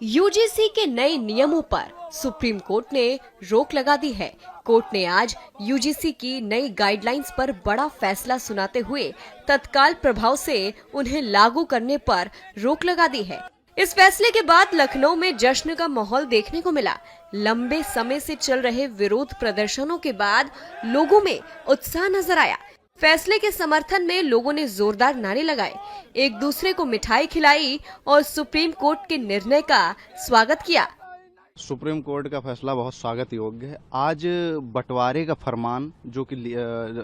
UGC के नए नियमों पर सुप्रीम कोर्ट ने रोक लगा दी है। कोर्ट ने आज यूजीसी की नई गाइडलाइंस पर बड़ा फैसला सुनाते हुए तत्काल प्रभाव से उन्हें लागू करने पर रोक लगा दी है। इस फैसले के बाद लखनऊ में जश्न का माहौल देखने को मिला। लंबे समय से चल रहे विरोध प्रदर्शनों के बाद लोगों में उत्साह नजर आया। फैसले के समर्थन में लोगों ने जोरदार नारे लगाए, एक दूसरे को मिठाई खिलाई और सुप्रीम कोर्ट के निर्णय का स्वागत किया। सुप्रीम कोर्ट का फैसला बहुत स्वागत योग्य है। आज बंटवारे का फरमान जो कि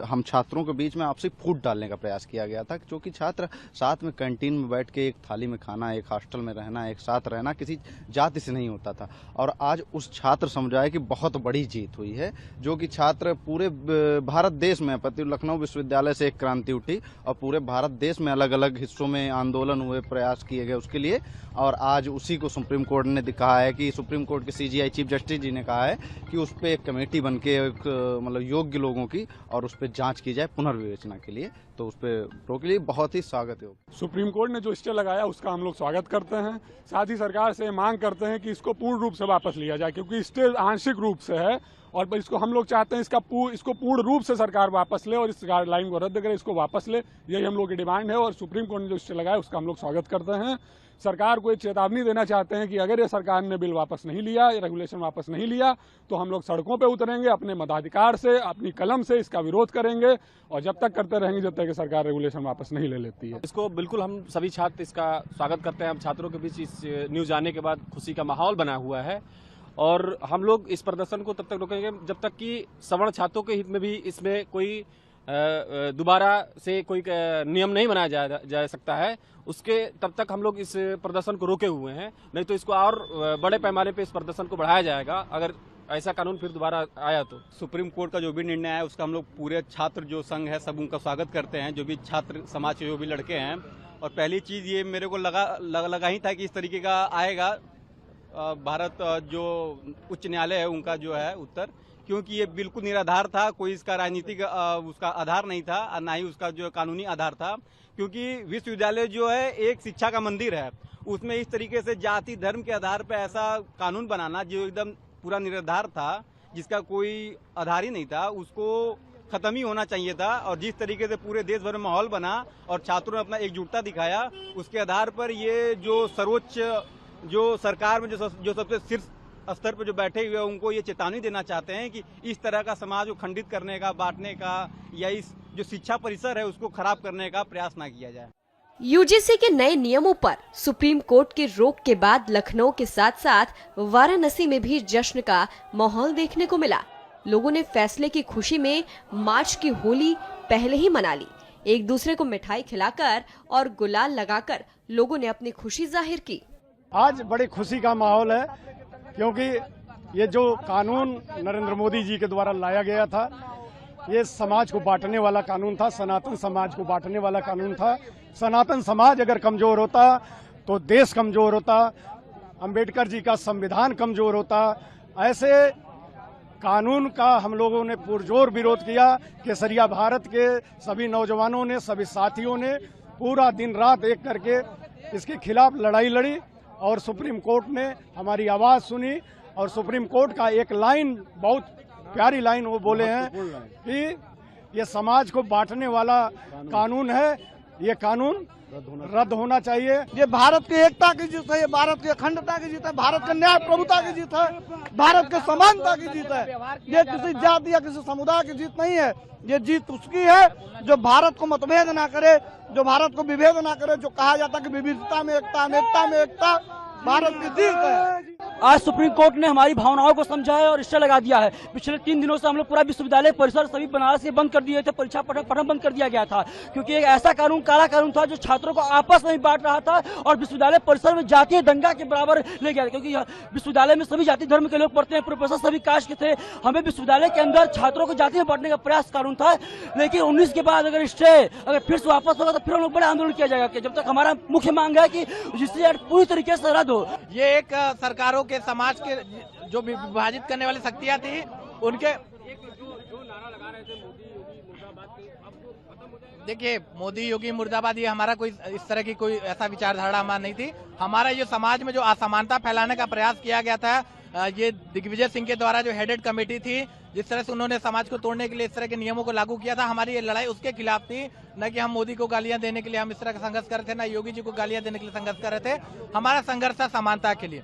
हम छात्रों के बीच में आपसी फूट डालने का प्रयास किया गया था, जो कि छात्र साथ में कैंटीन में बैठ के एक थाली में खाना, एक हॉस्टल में रहना, एक साथ रहना किसी जाति से नहीं होता था। और आज उस छात्र समुदाय की बहुत बड़ी जीत हुई है, जो कि छात्र पूरे भारत देश में, लखनऊ विश्वविद्यालय से एक क्रांति उठी और पूरे भारत देश में अलग अलग हिस्सों में आंदोलन हुए, प्रयास किए गए उसके लिए। और आज उसी को सुप्रीम कोर्ट ने कहा है कि सुप्रीम कोर्ट के सीजीआई चीफ जस्टिस जी ने कहा है कि उस पर एक कमेटी बनके मतलब योग्य लोगों की और उस पर जांच की जाए पुनर्विवेचना के लिए। तो उस पर रोक के लिए बहुत ही स्वागत है। सुप्रीम कोर्ट ने जो स्टे लगाया उसका हम लोग स्वागत करते हैं। साथ ही सरकार से मांग करते हैं कि इसको पूर्ण रूप से वापस लिया जाए, क्योंकि स्टे आंशिक रूप से है और इसको हम लोग चाहते हैं इसको पूर्ण रूप से सरकार वापस ले और इस गाइडलाइन को रद्द करे, इसको वापस ले। यही हम लोग की डिमांड है और सुप्रीम कोर्ट ने जो स्टे लगाया उसका हम लोग स्वागत करते हैं। सरकार को एक चेतावनी देना चाहते हैं कि अगर ये सरकार ने बिल वापस नहीं लिया, ये रेगुलेशन वापस नहीं लिया, तो हम लोग सड़कों पे उतरेंगे, अपने मताधिकार से, अपनी कलम से इसका विरोध करेंगे और जब तक करते रहेंगे जब तक सरकार रेगुलेशन वापस नहीं ले लेती है। इसको बिल्कुल हम सभी छात्र इसका स्वागत करते हैं। हम छात्रों के बीच इस न्यूज आने के बाद खुशी का माहौल बना हुआ है और हम लोग इस प्रदर्शन को तब तक रोकेंगे जब तक कि सवर्ण छात्रों के हित में भी इसमें कोई दोबारा से कोई नियम नहीं बनाया जा सकता है, उसके तब तक हम लोग इस प्रदर्शन को रोके हुए हैं। नहीं तो इसको और बड़े पैमाने पे इस प्रदर्शन को बढ़ाया जाएगा अगर ऐसा कानून फिर दोबारा आया तो। सुप्रीम कोर्ट का जो भी निर्णय है उसका हम लोग पूरे छात्र जो संघ है सब उनका स्वागत करते हैं, जो भी छात्र समाज के जो भी लड़के हैं। और पहली चीज ये मेरे को लगा ही था कि इस तरीके का आएगा भारत जो उच्च न्यायालय है उनका जो है उत्तर, क्योंकि ये बिल्कुल निराधार था, कोई इसका राजनीतिक उसका आधार नहीं था और ना ही उसका जो कानूनी आधार था। क्योंकि विश्वविद्यालय जो है एक शिक्षा का मंदिर है, उसमें इस तरीके से जाति धर्म के आधार पर ऐसा कानून बनाना जो एकदम पूरा निराधार था, जिसका कोई आधार ही नहीं था, उसको खत्म ही होना चाहिए था। और जिस तरीके से पूरे देश भर में माहौल बना और छात्रों ने अपना एकजुटता दिखाया, उसके आधार पर ये जो सर्वोच्च जो सरकार में जो सबसे शीर्ष स्तर पर जो बैठे हुए हैं उनको ये चेतावनी देना चाहते हैं कि इस तरह का समाज को खंडित करने का, बांटने का या इस जो शिक्षा परिसर है उसको खराब करने का प्रयास ना किया जाए। यूजीसी के नए नियमों पर सुप्रीम कोर्ट की रोक के बाद लखनऊ के साथ साथ वाराणसी में भी जश्न का माहौल देखने को मिला। लोगों ने फैसले की खुशी में मार्च की होली पहले ही मना ली। एक दूसरे को मिठाई खिलाकर और गुलाल लगाकर लोगों ने अपनी खुशी जाहिर की। आज बड़ी खुशी का माहौल है, क्योंकि ये जो कानून नरेंद्र मोदी जी के द्वारा लाया गया था, ये समाज को बांटने वाला कानून था, सनातन समाज को बांटने वाला कानून था। सनातन समाज अगर कमजोर होता तो देश कमजोर होता, अंबेडकर जी का संविधान कमजोर होता। ऐसे कानून का हम लोगों ने पुरजोर विरोध किया। केसरिया भारत के सभी नौजवानों ने, सभी साथियों ने पूरा दिन रात एक करके इसके खिलाफ लड़ाई लड़ी और सुप्रीम कोर्ट ने हमारी आवाज सुनी। और सुप्रीम कोर्ट का एक लाइन, बहुत प्यारी लाइन वो बोले हैं कि ये समाज को बांटने वाला कानून है, ये कानून रद्द होना चाहिए। ये भारत की एकता की जीत है, ये भारत की अखंडता की जीत है, भारत के न्याय प्रभुता की जीत है, भारत के समानता की जीत है। ये किसी जाति या किसी समुदाय की जीत नहीं है, ये जीत उसकी है जो भारत को मतभेद ना करे, जो भारत को विभेद ना करे। जो कहा जाता है कि विविधता में एकता, एकता में एकता, भारत की जीत है। आज सुप्रीम कोर्ट ने हमारी भावनाओं को समझा है और स्टे लगा दिया है। पिछले 3 दिनों से हम लोग पूरा विश्वविद्यालय परिसर सभी बनारस के बंद कर दिए थे, परीक्षा पठन बंद कर दिया गया था, क्योंकि एक ऐसा कानून, काला कानून था जो छात्रों को आपस में बांट रहा था और विश्वविद्यालय परिसर में जातीय दंगा के बराबर ले गया। क्योंकि विश्वविद्यालय में सभी जाति धर्म के लोग पढ़ते हैं, प्रोफेसर सभी कास्ट के थे। हमें विश्वविद्यालय के अंदर छात्रों को जाति में बांटने का प्रयास कानून था, लेकिन 19 के बाद अगर स्टे अगर फिर से वापस होगा तो फिर हम लोग बड़ा आंदोलन किया जाएगा। जब तक हमारा मुख्य मांग है कि जिससे पूरी तरीके से रद्द हो। ये एक सरकारों के समाज के जो विभाजित करने वाली शक्तियां थी उनके जो नारा लगा रहे थे मोदी योगी मुर्दाबाद, अब खत्म हो जाएगा। देखिए, मोदी योगी मुर्दाबाद, ये हमारा कोई इस तरह की कोई ऐसा विचारधारा हमारा नहीं थी। हमारा ये समाज में जो असमानता फैलाने का प्रयास किया गया था, ये दिग्विजय सिंह के द्वारा जो हेडेड कमेटी थी, जिस तरह से उन्होंने समाज को तोड़ने के लिए इस तरह के नियमों को लागू किया था, हमारी ये लड़ाई उसके खिलाफ थी। न कि हम मोदी को गालियां देने के लिए हम इस तरह का संघर्ष कर रहे थे, न योगी जी को गालियां देने के लिए संघर्ष कर रहे थे। हमारा संघर्ष था समानता के लिए।